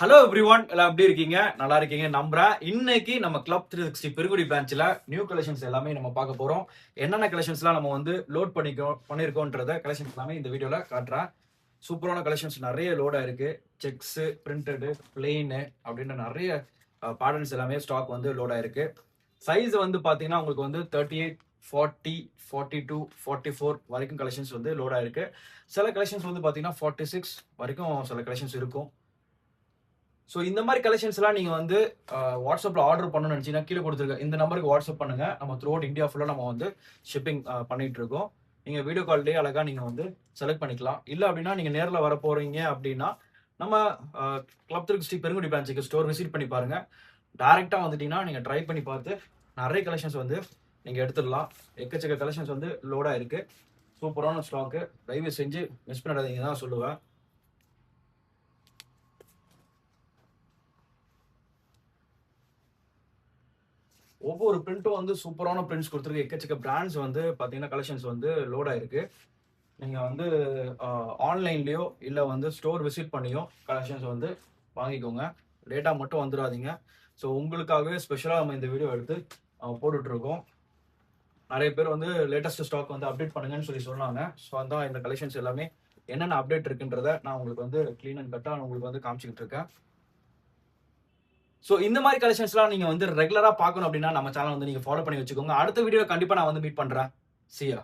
Hello everyone, எல்லாம் எப்படி இருக்கீங்க? நல்லா இருக்கீங்க நம்புறேன். இன்னைக்கு நம்ம கிளப் 360 பெருங்குடி பிரான்ச்ல நியூ கலெக்ஷன்ஸ் எல்லாமே நம்ம பார்க்க போறோம். என்னென்ன கலெக்ஷன்ஸ்லாம் நம்ம வந்து லோட் பண்ணியிருக்கோன்றத கலெக்ஷன்ஸ் எல்லாமே இந்த வீடியோல காட்டுறேன். சூப்பரான கலெக்ஷன்ஸ் நிறைய லோட் ஆயிருக்கு. செக்ஸ், பிரிண்டடு, பிளெயின் அப்படின்ற நிறைய பேட்டர்ன்ஸ் எல்லாமே ஸ்டாக் வந்து லோட் ஆயிருக்கு. சைஸ் வந்து பாத்தீங்கன்னா உங்களுக்கு வந்து 38, 40, 42, 44 வரைக்கும் கலெக்ஷன்ஸ் வந்து லோட் ஆயிருக்கு. சில கலெக்ஷன்ஸ் வந்து பாத்தீங்கன்னா 46 வரைக்கும் சில கலெக்ஷன்ஸ் இருக்கும். ஸோ இந்த மாதிரி கலெக்ஷன்ஸ் எல்லாம் நீங்க வந்து வாட்ஸ்அப்ல ஆர்டர் பண்ணணும்னு நினைச்சீங்கன்னா கீழே கொடுத்துருக்க இந்த நம்பருக்கு வாட்ஸ்அப் பண்ணுங்க. நம்ம த்ரூ அவுட் இந்தியா ஃபுல்லா நம்ம வந்து ஷிப்பிங் பண்ணிட்டு இருக்கோம். நீங்க வீடியோ கால்லேயே அழகா நீங்க வந்து செலக்ட் பண்ணிக்கலாம். இல்ல அப்படின்னா நீங்க நேரில் வர போறீங்க அப்படின்னா நம்ம கிளப் 360 பெருங்குடி பிரான்ச்சுக்கு ஸ்டோர் விசிட் பண்ணி பாருங்க. டைரக்டா வந்துட்டீங்கன்னா நீங்க ட்ரை பண்ணி பார்த்து நிறைய கலெக்ஷன்ஸ் வந்து நீங்க எடுத்துடலாம். எக்கச்சக்க கலெக்ஷன்ஸ் வந்து லோடா இருக்கு. சூப்பரான ஸ்டாக்கு. தயவு செஞ்சு மிஸ் பண்ணிடாதீங்க தான் சொல்லுவேன். ஒவ்வொரு பிரிண்ட்டும் வந்து சூப்பரான பிரிண்ட்ஸ் கொடுத்துருக்கு. எக்கச்சக்க பிராண்ட்ஸ் வந்து பார்த்தீங்கன்னா கலெக்ஷன்ஸ் வந்து லோட் ஆயிருக்கு. நீங்கள் வந்து ஆன்லைன்லேயோ இல்லை வந்து ஸ்டோர் விசிட் பண்ணியோ கலெக்ஷன்ஸ் வந்து வாங்கிக்கோங்க. லேட்டாக மட்டும் வந்துடாதீங்க. ஸோ உங்களுக்காகவே ஸ்பெஷலாக நம்ம இந்த வீடியோ எடுத்து போட்டுட்ருக்கோம். நிறைய பேர் வந்து லேட்டஸ்ட் ஸ்டாக் வந்து அப்டேட் பண்ணுங்கன்னு சொல்லி சொன்னாங்க. ஸோ அதான் இந்த கலெக்ஷன்ஸ் எல்லாமே என்னென்ன அப்டேட் இருக்குன்றத நான் உங்களுக்கு வந்து க்ளீன் அண்ட் கட்டாக உங்களுக்கு வந்து காமிச்சிக்கிட்டு இருக்கேன். ஸோ இந்த மாதிரி கலெக்ஷன்ஸ்லாம் நீங்க வந்து ரெகுலரா பார்க்கணும் அப்படின்னா நம்ம சேனல் வந்து நீங்க ஃபாலோ பண்ணி வச்சுக்கோங்க. அடுத்த வீடியோ கண்டிப்பா நான் வந்து மீட் பண்றேன். See ya.